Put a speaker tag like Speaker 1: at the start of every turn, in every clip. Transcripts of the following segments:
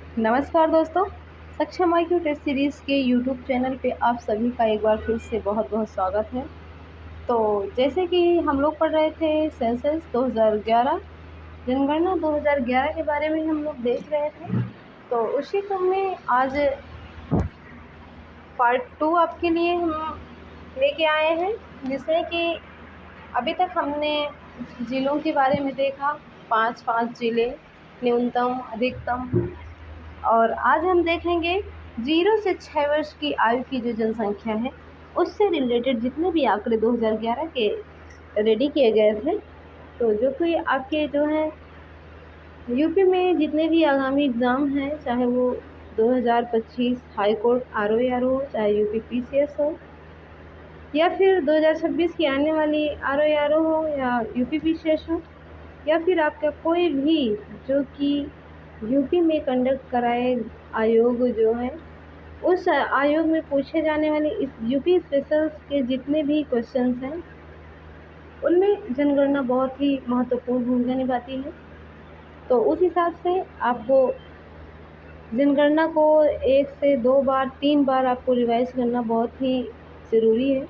Speaker 1: नमस्कार दोस्तों, सक्षम IQ टेस्ट सीरीज़ के यूट्यूब चैनल पे आप सभी का एक बार फिर से बहुत बहुत स्वागत है। तो जैसे कि हम लोग पढ़ रहे थे सेंसस 2011, जनगणना 2011 के बारे में हम लोग देख रहे थे। तो उसी क्रम में आज पार्ट 2 आपके लिए हम लेके आए हैं, जिसमें कि अभी तक हमने ज़िलों के बारे में देखा, 5 ज़िले, न्यूनतम, अधिकतम। और आज हम देखेंगे 0 से 6 वर्ष की आयु की जो जनसंख्या है, उससे रिलेटेड जितने भी आंकड़े 2011 के रेडी किए गए थे। तो जो कि आपके जो हैं यूपी में जितने भी आगामी एग्ज़ाम हैं, चाहे वो 2025 हाई कोर्ट ROAR हो, चाहे यूपी PCS हो, या फिर 2026 की आने वाली ROAR हो, या यूपी PCS हो, या फिर आपका कोई भी जो कि यूपी में कंडक्ट कराए आयोग जो है, उस आयोग में पूछे जाने वाले इस यूपी स्पेशल्स के जितने भी क्वेश्चंस हैं, उनमें जनगणना बहुत ही महत्वपूर्ण भूमिका निभाती है। तो उस हिसाब से आपको जनगणना को 1 से 2 बार 3 बार आपको रिवाइज करना बहुत ही ज़रूरी है।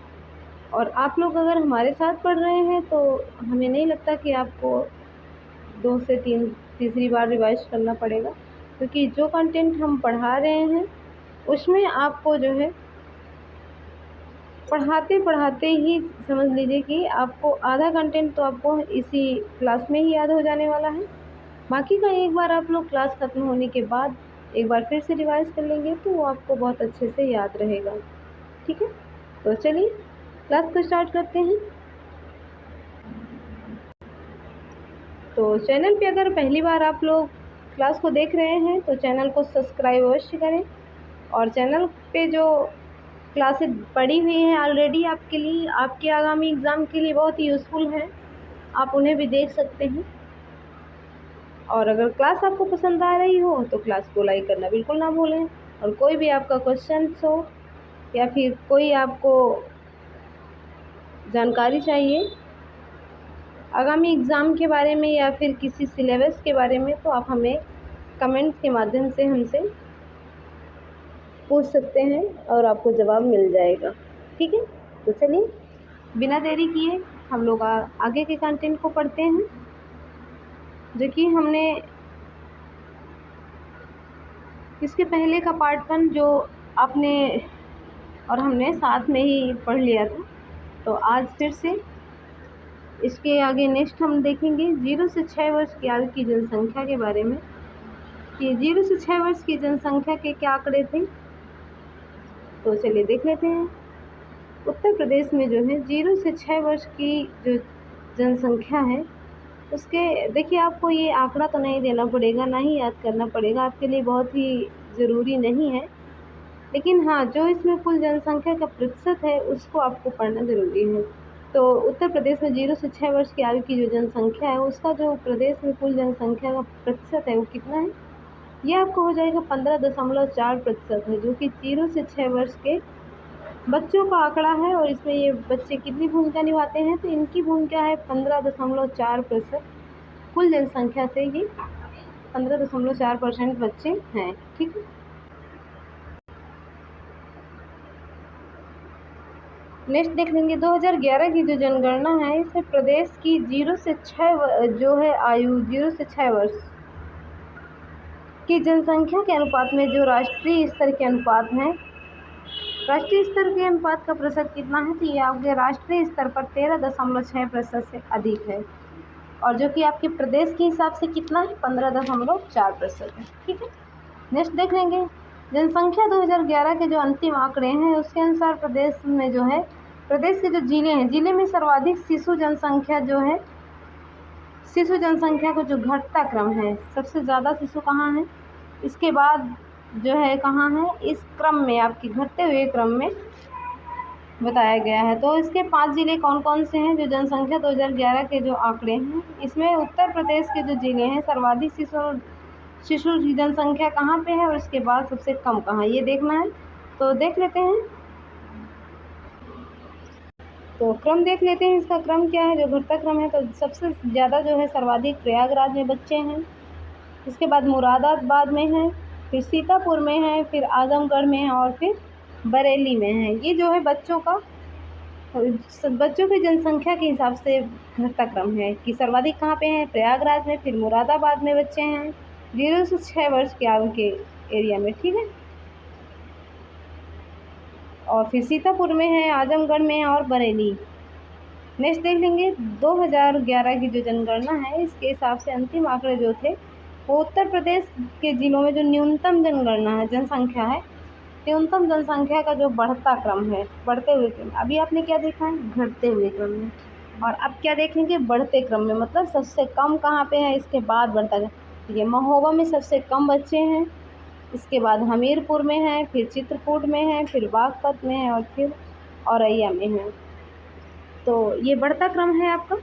Speaker 1: और आप लोग अगर हमारे साथ पढ़ रहे हैं तो हमें नहीं लगता कि आपको 2 से 3 तीसरी बार रिवाइज करना पड़ेगा, क्योंकि जो कंटेंट हम पढ़ा रहे हैं उसमें आपको जो है पढ़ाते पढ़ाते ही समझ लीजिए कि आपको आधा कंटेंट तो आपको इसी क्लास में ही याद हो जाने वाला है। बाकी का एक बार आप लोग क्लास ख़त्म होने के बाद एक बार फिर से रिवाइज कर लेंगे तो वो आपको बहुत अच्छे से याद रहेगा। ठीक है, तो चलिए क्लास को स्टार्ट करते हैं। तो चैनल पे अगर पहली बार आप लोग क्लास को देख रहे हैं तो चैनल को सब्सक्राइब अवश्य करें, और चैनल पे जो क्लासेस पड़ी हुई हैं ऑलरेडी आपके लिए, आपके आगामी एग्ज़ाम के लिए बहुत ही यूज़फुल हैं, आप उन्हें भी देख सकते हैं। और अगर क्लास आपको पसंद आ रही हो तो क्लास को लाइक करना बिल्कुल ना भूलें। और कोई भी आपका क्वेश्चन हो या फिर कोई आपको जानकारी चाहिए आगामी एग्ज़ाम के बारे में या फिर किसी सिलेबस के बारे में, तो आप हमें कमेंट्स के माध्यम से हमसे पूछ सकते हैं और आपको जवाब मिल जाएगा। ठीक है, तो चलिए बिना देरी किए हम लोग आगे के कंटेंट को पढ़ते हैं, जो कि हमने इसके पहले का पार्ट 1 जो आपने और हमने साथ में ही पढ़ लिया था। तो आज फिर से इसके आगे नेक्स्ट हम देखेंगे 0 से 6 वर्ष की आयु की जनसंख्या के बारे में, कि 0 से 6 वर्ष की जनसंख्या के क्या आंकड़े थे। तो चलिए देख लेते हैं। उत्तर प्रदेश में जो है 0 से 6 वर्ष की जो जनसंख्या है, उसके देखिए आपको ये आंकड़ा तो नहीं देना पड़ेगा, ना ही याद करना पड़ेगा, आपके लिए बहुत ही ज़रूरी नहीं है। लेकिन हाँ, जो इसमें कुल जनसंख्या का प्रतिशत है उसको आपको पढ़ना ज़रूरी है। तो उत्तर प्रदेश में 0 से 6 वर्ष की आयु की जो जनसंख्या है, उसका जो प्रदेश में कुल जनसंख्या का प्रतिशत है वो कितना है, ये आपको हो जाएगा 15.4% है, जो कि 0 से 6 वर्ष के बच्चों का आंकड़ा है। और इसमें ये बच्चे कितनी भूमिका निभाते हैं, तो इनकी भूमिका है 15.4%। कुल जनसंख्या से ये 15.4% बच्चे हैं। ठीक है, नेक्स्ट देख लेंगे 2011 की जो जनगणना है, इसमें प्रदेश की 0 से 6 जो है आयु 0 से 6 वर्ष की जनसंख्या के अनुपात में जो राष्ट्रीय स्तर के अनुपात हैं, राष्ट्रीय स्तर के अनुपात का प्रतिशत कितना है, तो ये आपके राष्ट्रीय स्तर पर 13.6% से अधिक है, और जो कि आपके प्रदेश के हिसाब से कितना है, 15.4% है। ठीक है, नेक्स्ट देख लेंगे जनसंख्या 2011 के जो अंतिम आंकड़े हैं, उसके अनुसार प्रदेश में जो है, प्रदेश के जो जिले हैं, जिले में सर्वाधिक शिशु जनसंख्या जो है, शिशु जनसंख्या को जो घटता क्रम है, सबसे ज़्यादा शिशु कहाँ है, इसके बाद जो है कहाँ है, इस क्रम में आपके घटते हुए क्रम में बताया गया है। तो इसके 5 ज़िले कौन कौन से हैं, जो जनसंख्या 2011 के जो आंकड़े हैं, इसमें उत्तर प्रदेश के जो ज़िले हैं, सर्वाधिक शिशु की जनसंख्या कहाँ पे है और इसके बाद सबसे कम कहाँ, ये देखना है। तो देख लेते हैं, तो क्रम देख लेते हैं, इसका क्रम क्या है, जो घटता क्रम है। तो सबसे ज़्यादा जो है सर्वाधिक प्रयागराज में बच्चे हैं, इसके बाद मुरादाबाद में है, फिर सीतापुर में है, फिर आजमगढ़ में है और फिर बरेली में है। ये जो है बच्चों की जनसंख्या के हिसाब से घटता क्रम है कि सर्वाधिक कहाँ पे है, प्रयागराज में, फिर मुरादाबाद में बच्चे हैं 0 से 6 वर्ष के आयु के एरिया में, ठीक है। और फिर सीतापुर में है, आजमगढ़ में है और बरेली। नेक्स्ट देख लेंगे 2011 की जो जनगणना है, इसके हिसाब से अंतिम आंकड़े जो थे वो उत्तर प्रदेश के जिलों में जो न्यूनतम जनगणना है, जनसंख्या है, न्यूनतम जनसंख्या का जो बढ़ता क्रम है, बढ़ते हुए क्रम। अभी आपने क्या देखा है, घटते हुए क्रम में, और अब क्या देखेंगे, बढ़ते क्रम में। मतलब सबसे कम कहाँ पे है, इसके बाद बढ़ता है। ये महोबा में सबसे कम बच्चे हैं, इसके बाद हमीरपुर में है, फिर चित्रकूट में है, फिर बागपत में है और फिर औरैया में है। तो ये बढ़ता क्रम है आपका।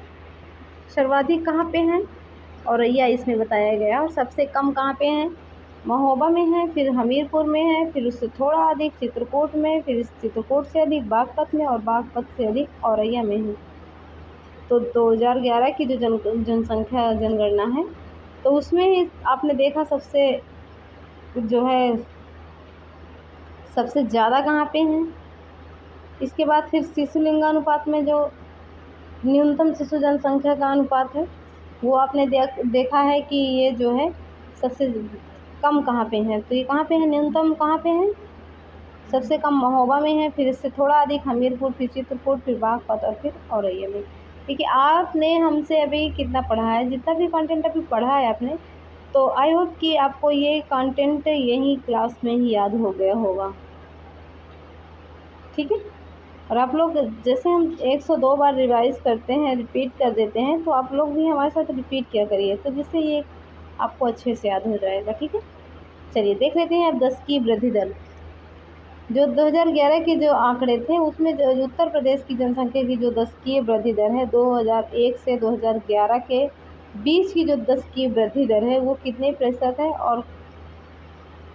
Speaker 1: सर्वाधिक कहाँ पे है, औरैया इसमें बताया गया, और सबसे कम कहाँ पे है, महोबा में है, फिर हमीरपुर में है, फिर उससे थोड़ा अधिक चित्रकूट में, फिर चित्रकूट से अधिक बागपत में और बागपत से अधिक औरैया में है। तो 2011 की जो जनसंख्या जनगणना है, तो उसमें आपने देखा सबसे जो है सबसे ज़्यादा कहाँ पे हैं। इसके बाद फिर शिशु लिंगानुपात में जो न्यूनतम शिशु जनसंख्या का अनुपात है, वो आपने देखा है कि ये जो है सबसे कम कहाँ पे है। तो ये कहाँ पे है, न्यूनतम कहाँ पे है, सबसे कम महोबा में है, फिर इससे थोड़ा अधिक हमीरपुर, फिर चित्रकूट, फिर बागपत और फिर औरैया में। देखिए आपने हमसे अभी कितना पढ़ा है, जितना भी कंटेंट अभी पढ़ा है आपने, तो आई होप कि आपको ये कंटेंट यही क्लास में ही याद हो गया होगा, ठीक है। और आप लोग जैसे हम 102 बार रिवाइज़ करते हैं, रिपीट कर देते हैं, तो आप लोग भी हमारे साथ रिपीट किया करिए, तो जिससे ये आपको अच्छे से याद हो जाएगा, ठीक है। चलिए देख लेते हैं अब दशकीय वृद्धि दर। जो 2011 के जो आंकड़े थे, उसमें जो उत्तर प्रदेश की जनसंख्या की जो दशकीय वृद्धि दर है, 2001 से 2011 के बीच की जो दशकीय वृद्धि दर है, वो कितने प्रतिशत है और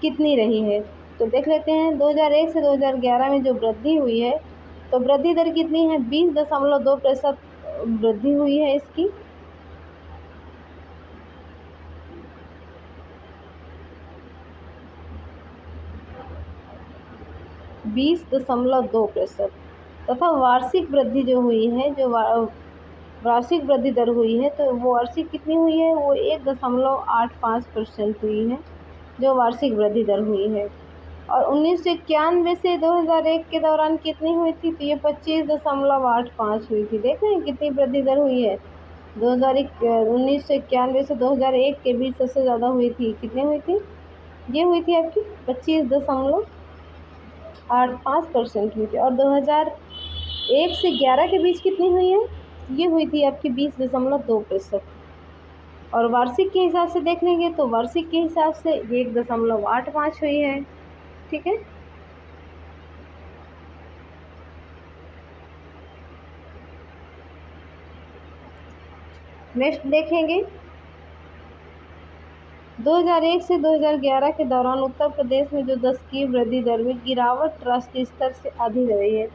Speaker 1: कितनी रही है। तो देख लेते हैं 2001 से 2011 में जो वृद्धि हुई है, तो वृद्धि दर कितनी है, 20.2% वृद्धि हुई है इसकी। बीस दशमलव 2%। तथा वार्षिक वृद्धि जो हुई है, जो वार्षिक वृद्धि दर हुई है, तो वो वार्षिक कितनी हुई है, वो 1.85% हुई है, जो वार्षिक वृद्धि दर हुई है। और 1991 से 2001 के दौरान कितनी हुई थी, तो ये 25.85 हुई थी। देख रहे हैं कितनी वृद्धि दर हुई है। 1991 से 2001 के बीच सबसे ज़्यादा हुई थी, कितनी हुई थी, ये हुई थी आपकी 25.85% हुई थी। और 2001 से 11 के बीच कितनी हुई है, ये हुई थी आपकी 20.2%। और वार्षिक के हिसाब से देख लेंगे तो वार्षिक के हिसाब से 1.85 हुई है, ठीक है। नेक्स्ट देखेंगे 2001 से 2011 के दौरान उत्तर प्रदेश में जो दशकीय वृद्धि दर में गिरावट राष्ट्रीय स्तर से अधिक रही है।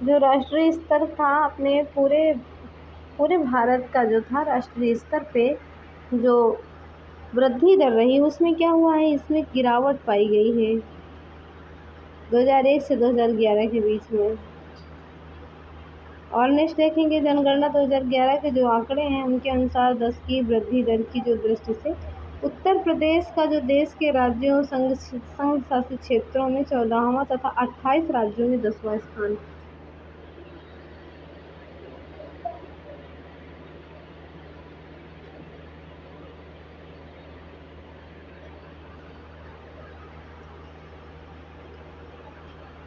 Speaker 1: जो राष्ट्रीय स्तर था अपने पूरे भारत का जो था राष्ट्रीय स्तर पे जो वृद्धि दर रही, उसमें क्या हुआ है, इसमें गिरावट पाई गई है 2001 से 2011 के बीच में। और नेक्स्ट देखेंगे जनगणना 2011 के जो आंकड़े हैं, उनके अनुसार दशकीय वृद्धि दर की जो दृष्टि से उत्तर प्रदेश का जो देश के राज्यों संघ शासित क्षेत्रों में 14वां तथा 28 राज्यों में 10वां स्थान।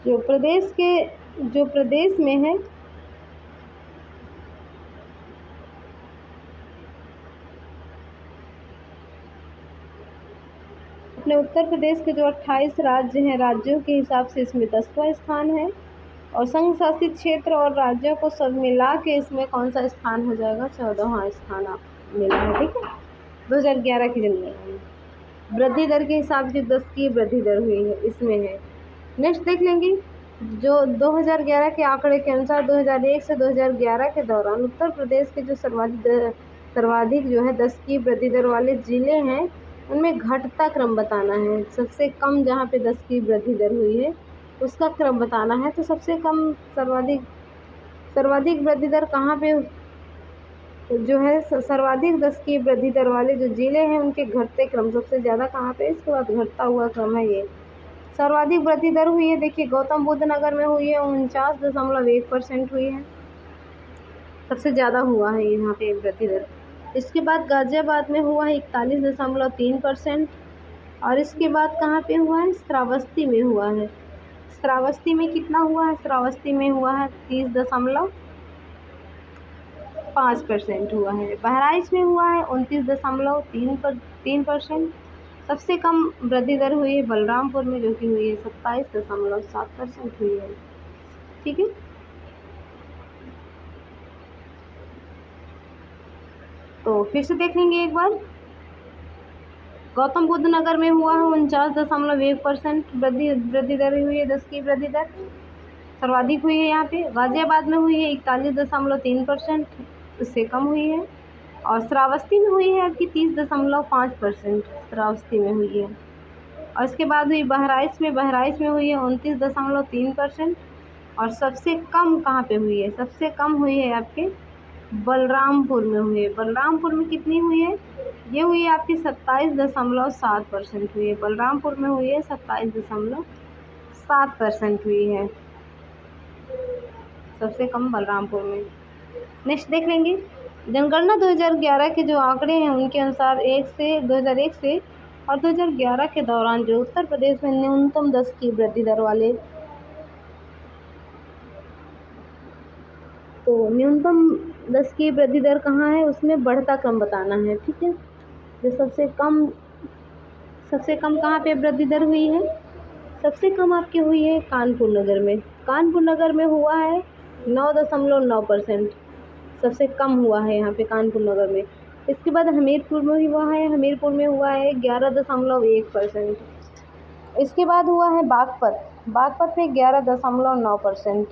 Speaker 1: जो प्रदेश में है, अपने उत्तर प्रदेश के जो 28 राज्य हैं, राज्यों के हिसाब से इसमें 10वां स्थान है। और संघ शासित क्षेत्र और राज्यों को सब मिला के इसमें कौन सा स्थान हो जाएगा, 14वां स्थान आप मिला है, ठीक है। 2011 की जनगणना में वृद्धि दर के हिसाब से दशकीय वृद्धि दर हुई है, इसमें है। नेक्स्ट देख लेंगे जो 2011 के आंकड़े के अनुसार 2001 से 2011 के दौरान उत्तर प्रदेश के जो सर्वाधिक जो है दशकीय वृद्धि दर वाले ज़िले हैं, उनमें घटता क्रम बताना है। सबसे कम जहाँ पे 10 की वृद्धि दर हुई है उसका क्रम बताना है। तो सबसे कम सर्वाधिक वृद्धि दर कहाँ पे जो है, सर्वाधिक 10 की वृद्धि दर वाले जो जिले हैं उनके घटते क्रम सबसे ज़्यादा कहाँ पे, इसके बाद घटता हुआ क्रम है ये। सर्वाधिक वृद्धि दर हुई है, देखिए गौतम बुद्ध नगर में हुई है 49.1% हुई है, सबसे ज़्यादा हुआ है यहाँ पे वृद्धि दर। इसके बाद गाज़ियाबाद में हुआ है 41.3%। और इसके बाद कहाँ पे हुआ है, श्रावस्ती में हुआ है। श्रावस्ती में कितना हुआ है, श्रावस्ती में हुआ है 30.5% हुआ है। बहराइच में हुआ है 29.3%। सबसे कम वृद्धि दर हुई है बलरामपुर में, जो कि हुई है 27.7% हुई है। ठीक है, तो फिर से देख लेंगे एक बार। गौतम बुद्ध नगर में हुआ है 49.1% वृद्धि दर हुई है, 10 की वृद्धि दर सर्वाधिक हुई है यहाँ पे। गाज़ियाबाद में हुई है 41.3%, उससे कम हुई है। और श्रावस्ती में हुई है आपकी 30.5%, श्रावस्ती में हुई है। और इसके बाद हुई बहराइच में हुई है 29.3%। और सबसे कम कहाँ पे हुई है, सबसे कम हुई है आपके बलरामपुर में हुई है। बलरामपुर में कितनी हुई है, ये हुई है आपकी 27.7% हुई है। बलरामपुर में हुई है 27.7% हुई है, सबसे कम बलरामपुर में। नेक्स्ट देख लेंगे, जनगणना 2011 के जो आंकड़े हैं उनके अनुसार 2001 से और 2011 के दौरान जो उत्तर प्रदेश में न्यूनतम 10 की वृद्धि दर वाले, तो न्यूनतम 10 की वृद्धि दर कहाँ है, उसमें बढ़ता क्रम बताना है। ठीक है, जो सबसे कम कहाँ पे वृद्धि दर हुई है, सबसे कम आपकी हुई है कानपुर नगर में। कानपुर नगर में हुआ है 9.9%, सबसे कम हुआ है यहाँ पे कानपुर नगर में। इसके बाद हमीरपुर में हुआ है 11.1%। इसके बाद हुआ है बागपत में 11.9%।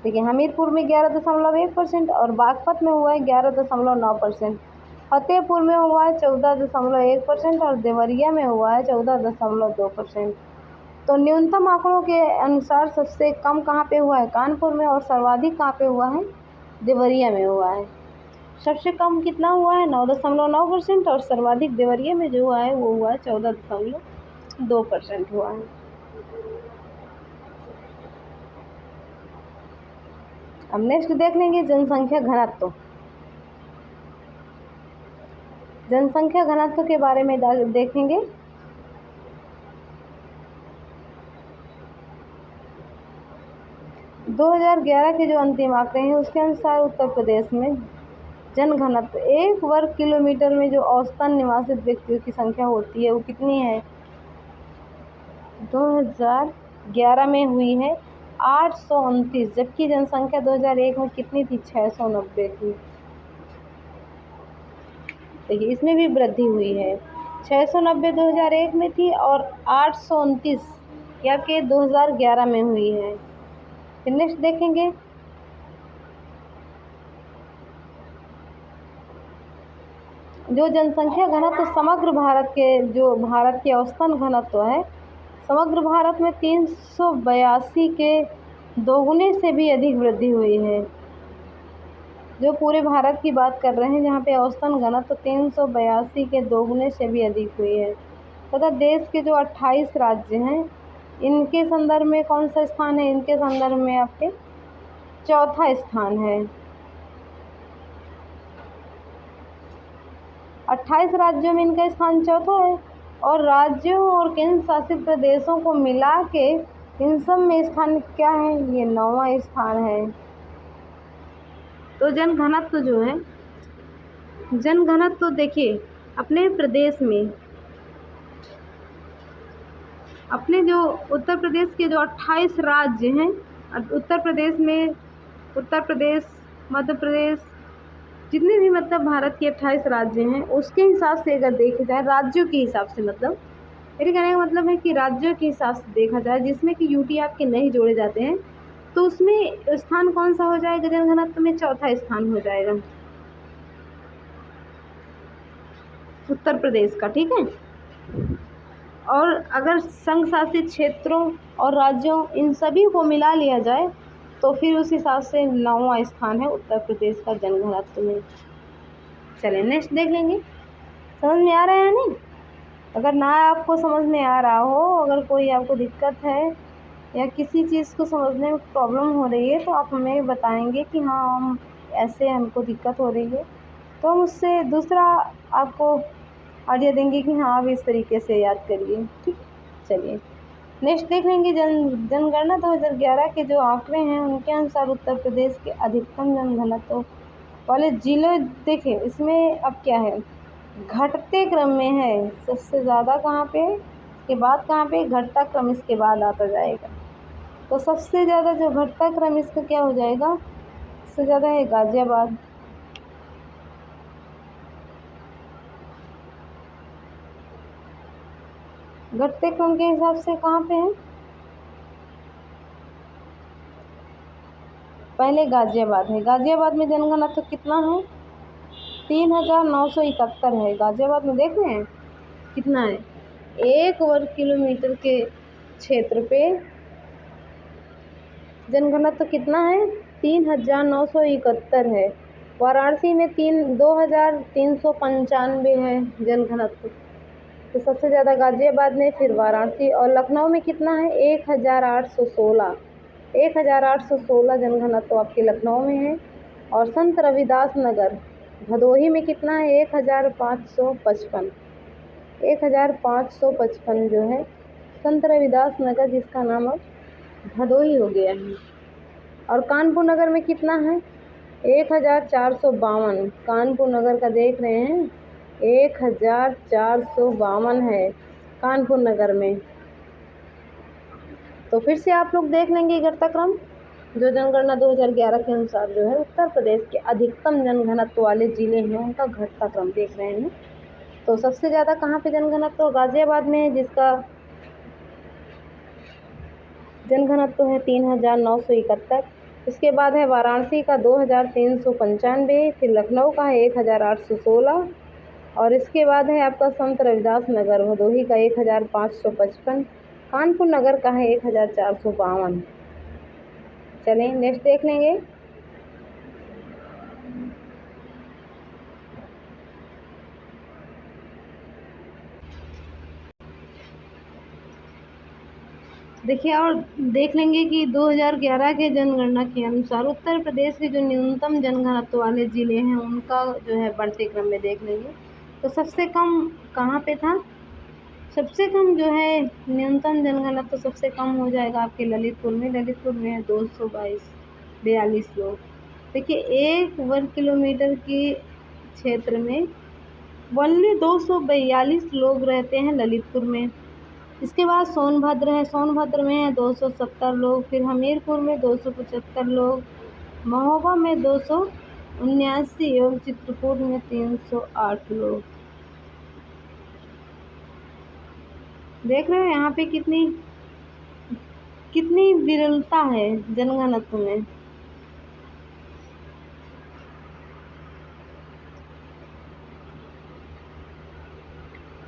Speaker 1: देखिए हमीरपुर में 11.1% और बागपत में हुआ है 11.9%। फतेहपुर में हुआ है 14.1% और देवरिया में हुआ है 14.2%। तो न्यूनतम आंकड़ों के अनुसार सबसे कम कहाँ पे हुआ है, कानपुर में, और सर्वाधिक कहाँ पे हुआ है, देवरिया में हुआ है। सबसे कम कितना हुआ है 9.9% और सर्वाधिक देवरिया में जो हुआ है वो हुआ है 14.2% हुआ है। अब नेक्स्ट देख लेंगे जनसंख्या घनत्व। जनसंख्या घनत्व के बारे में देखेंगे। दो 2011 के जो अंतिम आंकड़े हैं उसके अनुसार उत्तर प्रदेश में जनघनत्व 1 वर्ग किलोमीटर में जो औसतन निवासित व्यक्तियों की संख्या होती है वो कितनी है, 2011 में हुई है 829, जबकि जनसंख्या 2001 में कितनी थी, 690 थी। देखिए इसमें भी वृद्धि हुई है, 690 2001 में थी और 829 या के 2011 में हुई है। फिर नेक्स्ट देखेंगे, जो जनसंख्या घनत्व समग्र भारत के औसतन घनत्व है, समग्र भारत में 382 के दोगुने से भी अधिक वृद्धि हुई है। जो पूरे भारत की बात कर रहे हैं जहाँ पे औसतन घनत्व 382 के दोगुने से भी अधिक हुई है। तथा देश के जो 28 राज्य हैं इनके संदर्भ में कौन सा स्थान है, इनके संदर्भ में आपके चौथा स्थान है। 28 राज्यों में इनका स्थान चौथा है और राज्यों और केंद्र शासित प्रदेशों को मिला के इन सब में स्थान क्या है, ये 9वां स्थान है। तो जनघनत्व जो है, जनघनत्व देखिए अपने प्रदेश में, अपने जो उत्तर प्रदेश के जो 28 राज्य हैं, उत्तर प्रदेश में उत्तर प्रदेश, मध्य प्रदेश, जितने भी मतलब भारत के 28 राज्य हैं उसके हिसाब से अगर देखा जाए, राज्यों के हिसाब से, मतलब मेरे कहने का मतलब है कि राज्यों के हिसाब से देखा जाए जिसमें कि यूटी आपके नहीं जोड़े जाते हैं, तो उसमें स्थान कौन सा हो जाएगा, जनघनत्व में चौथा स्थान हो जाएगा। उत्तर प्रदेश का, ठीक है। और अगर संघ शासित क्षेत्रों और राज्यों इन सभी को मिला लिया जाए तो फिर उस हिसाब से 9वां स्थान है उत्तर प्रदेश का जनघनत्व में। चलिए नेक्स्ट देख लेंगे। समझ में आ रहा है नहीं? अगर ना आपको समझ में आ रहा हो, अगर कोई आपको दिक्कत है या किसी चीज़ को समझने में प्रॉब्लम हो रही है तो आप हमें बताएंगे कि हाँ हम ऐसे हमको दिक्कत हो रही है, तो हम उससे दूसरा आपको आइडिया देंगे कि हाँ आप इस तरीके से याद करिए, ठीक। चलिए नेक्स्ट देख लेंगे। जनगणना 2011 के जो आंकड़े हैं उनके अनुसार उत्तर प्रदेश के अधिकतम जनघनत्व वाले जिले देखें, इसमें अब क्या है, घटते क्रम में है। सबसे ज़्यादा कहाँ पे, इसके बाद कहाँ पे, घटता क्रम इसके बाद आता जाएगा। तो सबसे ज़्यादा जो घटता क्रम इसका क्या हो जाएगा, सबसे ज़्यादा है गाज़ियाबाद। घटते क्रम के हिसाब से कहाँ पे है, पहले गाज़ियाबाद है। गाज़ियाबाद में जनघनत्व कितना है, 3971 है। गाज़ियाबाद में देख रहे हैं कितना है, 1 वर्ग किलोमीटर के क्षेत्र पे जनघनत्व कितना है, 3971 है। वाराणसी में 2395 है जनघनत्व। तो सबसे ज़्यादा गाज़ियाबाद में, फिर वाराणसी, और लखनऊ में कितना है, 1816। 1816 जनघनत्व आपके लखनऊ में है। और संत रविदास नगर भदोही में कितना है, 1555। 1555 जो है संत रविदास नगर, जिसका नाम अब भदोही हो गया है। और कानपुर नगर में कितना है, 1452। कानपुर नगर का देख रहे हैं 1452 है कानपुर नगर में। तो फिर से आप लोग देख लेंगे घटता क्रम, जो जनगणना 2011 के अनुसार जो है उत्तर प्रदेश के अधिकतम जनघनत्व वाले जिले हैं उनका घटता क्रम देख रहे हैं। तो सबसे ज़्यादा कहाँ पे जनघनत्व, गाज़ियाबाद में है, जिसका जनघनत्व है 3971। इसके बाद है वाराणसी का 2395, फिर लखनऊ का है 1816, और इसके बाद है आपका संत रविदास नगर भदोही का 1555, कानपुर नगर का है 1452। चलें नेक्स्ट देख लेंगे। देखिए और देख लेंगे कि 2011 के जनगणना के अनुसार उत्तर प्रदेश के जो न्यूनतम जनघनत्व वाले ज़िले हैं उनका जो है बढ़ते क्रम में देख लेंगे। तो सबसे कम कहाँ पे था, सबसे कम जो है न्यूनतम जनघनत्व सबसे कम हो जाएगा आपके ललितपुर में। ललितपुर में है 242 लोग। देखिए 1 वर्ग किलोमीटर के क्षेत्र में ओनली 242 लोग रहते हैं ललितपुर में। इसके बाद सोनभद्र है, सोनभद्र में है 270 लोग, फिर हमीरपुर में 275 लोग, महोबा में 279 और चित्रकूट में 308 लोग। देख रहे हो यहाँ पे कितनी विरलता है जनघनत्व में।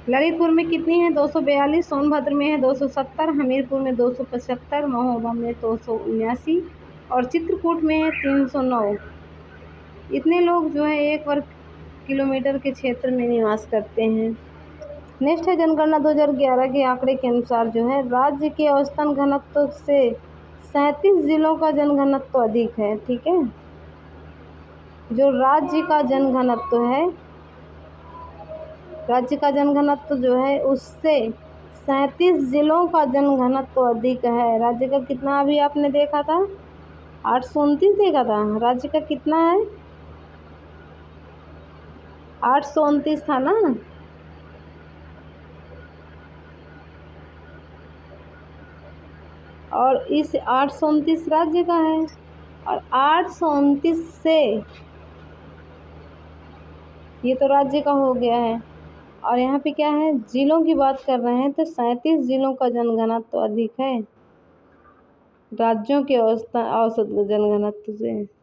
Speaker 1: ललितपुर में कितनी है, 242, सोनभद्र में है 270, हमीरपुर में 275, महोबा में 279 और चित्रकूट में है 309। इतने लोग जो है 1 वर्ग किलोमीटर के क्षेत्र में निवास करते हैं। नेक्स्ट है जनगणना 2011 के आंकड़े के अनुसार जो है राज्य के औसतन घनत्व से 37 जिलों का जनघनत्व अधिक है, ठीक है। जो राज्य का जनघनत्व है, राज्य का जनघनत्व जो है उससे 37 जिलों का जनघनत्व अधिक है। राज्य का कितना अभी आपने देखा था, 829 देखा था। राज्य का कितना है, 829 था ना। और इस 829 राज्य का है, और 829 से ये तो राज्य का हो गया है, और यहाँ पे क्या है, जिलों की बात कर रहे हैं तो 37 जिलों का जनघनत्व अधिक है राज्यों के औसत जनघनत्व से।